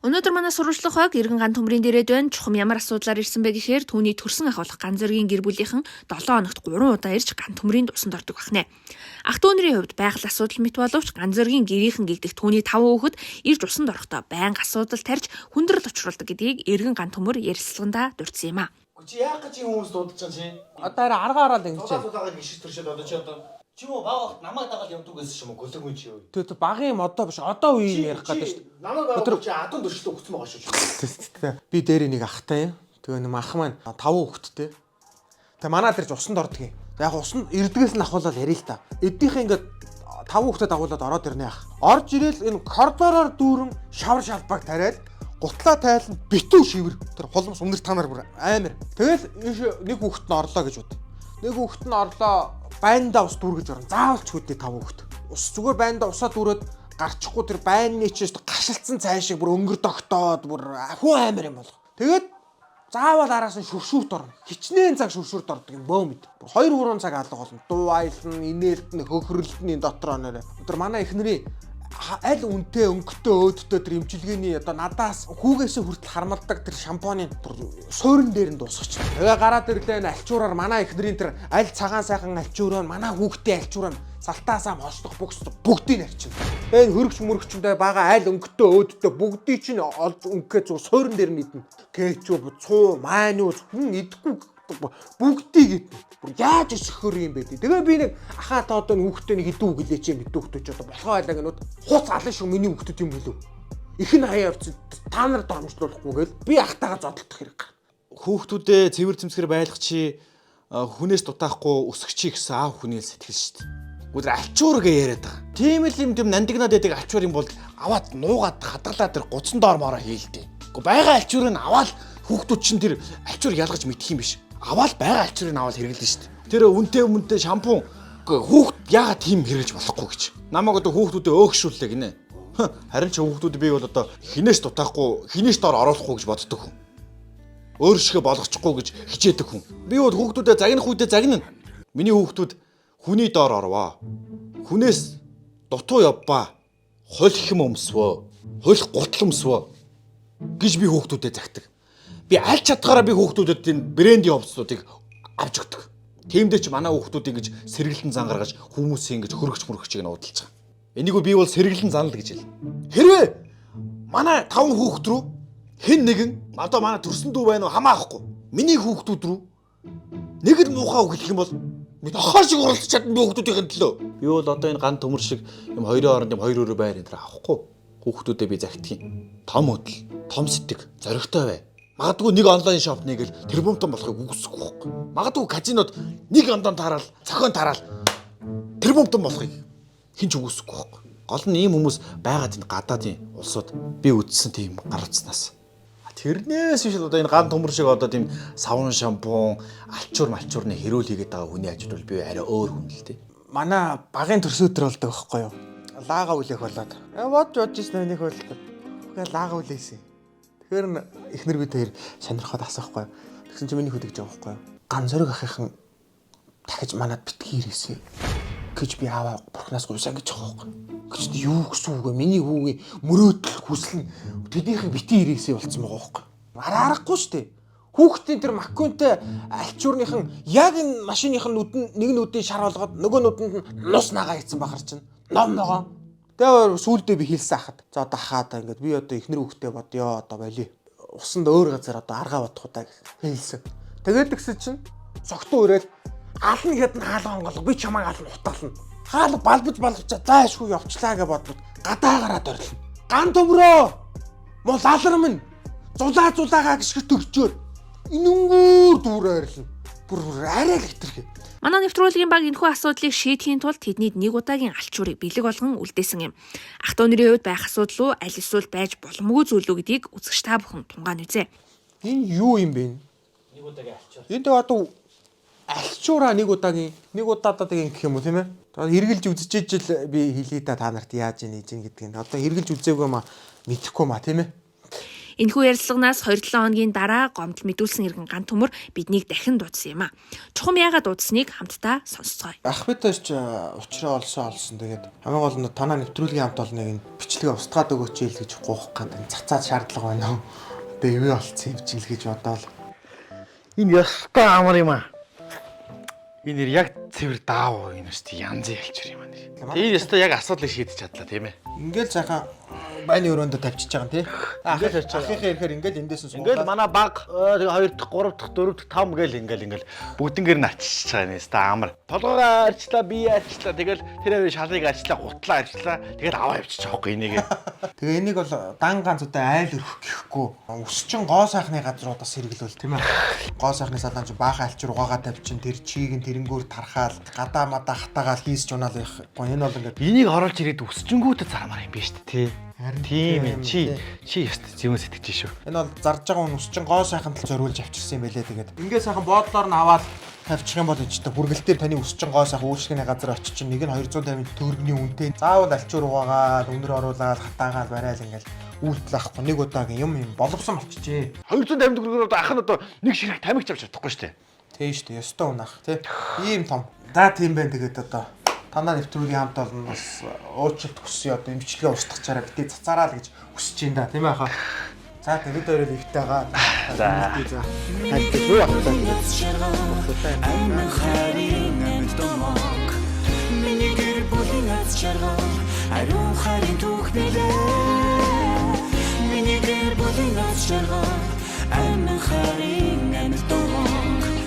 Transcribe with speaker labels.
Speaker 1: Өнөөдөр манай сурвалжлах хойг эргэн ган төмрийн дээрээд байна. Чухам ямар асуудлаар ирсэн бэ гэхээр түүний төрсөн ахуулах ган зэргийн гэр бүлийнхэн 7 хоногт 3 удаа ирж ган төмрийн дусанд ордог бахнэ. Ах дүүнэрийн хувьд байгаль асуудал мэт боловч ган зэргийн гэрийнхэн гэгдэх түүний 5 хүүхэд ирж усанд орохдоо байнга асуудал тарьж хүндрэл учруулдаг гэдгийг эргэн ган төмөр ярилцлагандаа дурдсан юм а.
Speaker 2: Чи яах гэж юм хүмүүс дуудаж байгаа чи?
Speaker 3: Одоо аргаараа л ингэж.
Speaker 2: Суугаад гიშиж төршөд одоо чи одоо чи юу баг намайг дагаад явдаг гэсэн юм уу? Гөлөмгүй чи юу?
Speaker 3: Тэгээ багын модоо биш. Одоо үеийн ярих гэдэг шүү дээ.
Speaker 2: Намайг баг чи адун төршлөө өгсөн байгаа шүү.
Speaker 3: Би дээр нэг ахтай юм. Тэгээ нэм ах маань 5 хүүхэдтэй. Тэгээ манаа дэрж усанд ордог юм. Яг усанд эрдгээс нь ахуулаад ярил л та. Эднийхээ ингээд 5 хүүхдэд агуулад ороод ирнэ ах. Орж ирэл энэ коридороор дүүрэн шавар шалбаг тариад гутлаа тайлан битүү шивэр тэр холомс өмнөр танаар бүр амар. Тэгэл нэг хүүхэд нь орлоо гэж бод. Нэг хүүхэд нь орлоо байндаа ус дүүргэж орно. Заавал ч хөдөө 5 хүүхэд. Ус зүгээр байндаа усаа дүүрээд гарчихгүй тэр байнны чиш гашилцсан цай шиг бүр өнгөр тогтоод бүр хүү амар юм болго. Тэгээд заавал араас нь шүршүрт орно. Хичнээн цаг шүршүрт ордог юм бөөмд. Бүр 2-3 цаг алга болно. Дуу айлн, инээлтэн, хөхрөлтний дотор оноор. Тэр манай эхнэрийн аль үнэтэй өнгөтэй өөдтэй тэр имчилгээний одоо надаас хүүгээсээ хүртэл хармалдаг тэр шампуны суурин дээр нь дуусгач. Тэгээ гараад ирлээ альчуураар манай эхнэрийн тэр аль цагаан сайхан альчуураа манай хүүхдээ альчуураа салтаасаа мослох бүгдийг арчин. Энэ хөргөч мөргөчөндөө бага аль өнгөтэй өөдтэй бүгдийг чинь олж өнгөө зүг суурин дээр нь идэнэ. Кетчуп, цуу, майонез хүн идэхгүй бүгдийг идэнэ. Яаж өсөхөр юм бэ? Тэгээ би нэг ахаа та одоо хүүхдээ нэг идүү гэлээч юм идүү хүүхдээ ч одоо болохоо байлаа гэнүүд хуц алан шүү миний хүүхдэд юм болов. Их нь хаяа явц та нар дормжлуулахгүй гээл би ахтайгаа зодтолдох хэрэг.
Speaker 2: Хүүхдүүдээ цэвэр цэмцгэр байлгах чи хүнээс дутаахгүй өсгөчий гэсэн аав хүний сэтгэл шүү дээ. Гүр альчуур гэ яриад байгаа. Тийм л юм нандинаад байдаг альчуур юм бол аваад нуугаад хадгалаад тэр гуцсан доор моороо хийлдэ. Гэхдээ байгаа альчуурыг аваад хүүхдүүд чинь тэр альчуур ялгаж мэдэх юм биш. Аваад байгаа альчуурыг аваад хэрэглэн шүү дээ. Тэр үнтэй шампунь хүүхд яагаад тийм хэрэглэж болохгүй гэж. Намайг одоо хүүхдүүдэд өөгшүүллээ гинэ. Харин ч хүүхдүүд би бол одоо хинээс дутаахгүй, хинээс доор оруулахгүй гэж боддог хүн. Өөр шигэ болгочихгүй гэж хичээдэг хүн. Би бол хүүхдүүдэд загнах үедээ загнана. Миний хүүхдүүд хүний доор орвоо. Хүнээс дутуу явбаа. Хулхим өмсвөө. Хулх гутал өмсвөө гэж би хүүхдүүдэд загтаг. Би аль чадгаараа би хүүхдүүдэд энэ брендийн овцлуудыг авч өгдөг. Тиймдээ ч манай хүүхдүүд ингэж сэргэлэн зан гаргаж хүмүүсийн ингэж хөргөч мөргөчийг нуудалж байгаа. Энийг би бол сэргэлэн занал гэж хэл. Хэрвээ манай 5 хүүхд рүү хэн нэгэн одоо манай төрсөн дүү байна уу хамаахгүй. Миний хүүхдүүд рүү нэг л муухай үг хэлэх юм бол би тохоор шиг уралдаж чадна би хүүхдүүдийн төлөө. Би бол одоо энэ ган төмөр шиг юм хоёрын хооронд юм 2 өрөө байр энэ авахгүй. Хүүхдүүдэд би загтгийн. Том хөдөл, том сэтг, зоригтой бай. Магадгүй нэг онлайн шопныг л тэрбумтан болохыг үгүйсэхгүй байхгүй. Магадгүй казинод нэг ондон таарал, цохион таарал тэрбумтан болохыг хинч үгүйсэхгүй байхгүй. Гол нь ийм хүмүүс байгаад энэ гадаадын улсууд би үдсэн тийм гарцнаас. Тэрнээс биш одоо энэ ган төмөр шиг одоо тийм савн шампунь, альчуурны хэрүүл хийгээд байгаа хүний ажил бол би арай өөр хүн л дээ.
Speaker 3: Манай багын төрсөдөр болдог байхгүй юу? Лаага үлээх болоод. Бодж ирсэн нэг бол. Тэгээ лаага үлээсэн. Тэгэхээр эхнэр бид хоёр сонирхоод асахгүй. Тэгсэн чинь миний хөдөгж байгаа байхгүй юу? Ган зориг ахыхан дахиж манад битгий ирээсэй гэж би аваа бурхнаас гуйсаа гэж байгаа байхгүй. Гэж юу гэсэн үг вэ? Миний хүүгийн мөрөөдөл хүсэл нь тэднийхээ битгий ирээсэй болцсон байгаа байхгүй. Арахгүй шүү дээ. Хүүхдийн тэр маккунтэй альчуурныхан яг энэ машиныхан нэг нүдийн шар болгоод нөгөө нүдэнд нь нус нагаа хийцэн бахар чинь. Ном ногоо. Тэгээ сүүлдээ би хэлсэн хахад. За одоо хахаад ингээд би одоо эхнэр хүүхдээ бодё одоо болиё. Усанд өөр газар одоо аргаа бодох удаа хэлсэн. Тэгээд тэгсэн чинь цогтуу өрөөл ална хэд нь хаалга онголго би чамайг ална утаална. Хаал балбаж болгочаа заашгүй явчлаа гэж бодвол гадаа гараад орлоо. Ган төмрөө. Муу лалар минь зулаагаа гисгэж төрчөөд инэнгүүр дүүрээ орлоо. Бүр арай л хитрхээ.
Speaker 1: Манай нэвтрүүлгийн баг энэхүү асуудлыг шийдэхийн тулд тэдний нэг удаагийн алчуурыг бэлэг болгон үлдээсэн юм. Ах дүүнэрийн хувьд байх асуудал уу, аль эсвэл байж боломгүй зүйл үү гэдгийг үзэгч та бүхэн тунгаан үзье.
Speaker 3: Энэ юу юм бэ?
Speaker 2: Нэг удаагийн альчуур.
Speaker 3: Энд одоо альчуураа нэг удаадаа гэх юм уу тийм ээ? Одоо хэрглэж үзчихэж л би хэлээ та нарт яаж ийж ийн гэдэг нь. Одоо хэрглэж үзээгүй маа мэдэхгүй маа тийм ээ?
Speaker 1: Энэхүү ярилцлаганаас 2-7 хоногийн дараа гомдол мэдүүлсэн иргэн ган төмөр биднийг дахин дуудсан юм а. Чухам яагаад дуудсныг хамтдаа сонсцгоё.
Speaker 3: Ах бид төрч учраа олсон. Тэгээд хамгийн гол нь танаа нэвтрүүлгийн хамт олныг бичлэгээ устгаад өгөөч ийл гэж гоох гэдэг цацаад шаардлага байна уу? Тэгээ ивэ болцсон юм чил гэж бодоол.
Speaker 2: Энэ ёстой амар юм аа. Энэ яг цэвэр даав энэ өстой янзын ялчир юм аа. Тэр ёстой яг асуудлыг шийдэж чадлаа тийм ээ.
Speaker 3: Ингээл цаахан байны өрөөндө тавьчихж байгаа юм тий. Ахийнхаа ирэхээр ингээл эндээс нь
Speaker 2: ингээл манай баг тэгээ 2 дахь 3 дахь 4 дахь 5 гээл ингээл бүгднгээр нь арчиж байгаа юм өстой амар. Толгоороо арчлаа, бие арчлаа, тэгэл тэр шалыг арчлаа, гутлаа арчлаа. Тэгэл аваа явчих жоохгүй энийг.
Speaker 3: Тэгээ энийг бол дан ганц удаа айл өрөх гэхгүй өсчин гоо сайхны газруудаас хэрэглүүл тийм ээ. Гоо сайхны салаан чи баахан альчир угаагаа тавьчин тэр чийг нь тэрэнгүүр тархаал гадаа мадаа хатаагаал хийсч унаал их. Энэ бол ингээд
Speaker 2: энийг оруулж ирээд өсчингүүтэ зармаар юм биш үү тий.
Speaker 3: Харин
Speaker 2: тийм ээ чи ёстой юм сэтгэж шүү.
Speaker 3: Энэ бол зарж байгаа хүн өсчин гоо сайхан тал зориулж авчирсан юм байлээ тэгээд. Ингээд сайхан боодлоор нь аваад тавьчих юм бол ичтэй хүргэлтээр таны өсчин гоо сайхан үйлчлэгийн газар очиж чинь нэг нь 250 төгрөгийн үнэтэй заавал альчуур угаагаад өнөр оруулаад хатаагаад барайл ингээл үйлдэл авахгүй нэг удаагийн юм боловсон болчихжээ.
Speaker 2: 250 төгрөгөөр ах нь одоо нэг ширхэг тамхич авч чадахгүй шүү дээ.
Speaker 3: Тийм шүү дээ. Ёстой унах тий. Ийм том. За тийм байх тэгээд одоо танаа нэвтрүүлгийн хамт олон бас уучлалт хүсье одоо эмчилгээ устгачаараа битээ цацаараа л гэж хүсэж байна да тийм ээ хаа. За тэгээд бид өөрөө ивтэйгаа. За. Хайртай
Speaker 4: Амин харин амьд домог миний гэр бүлийн аз жаргал ариун харин түүх нэлээ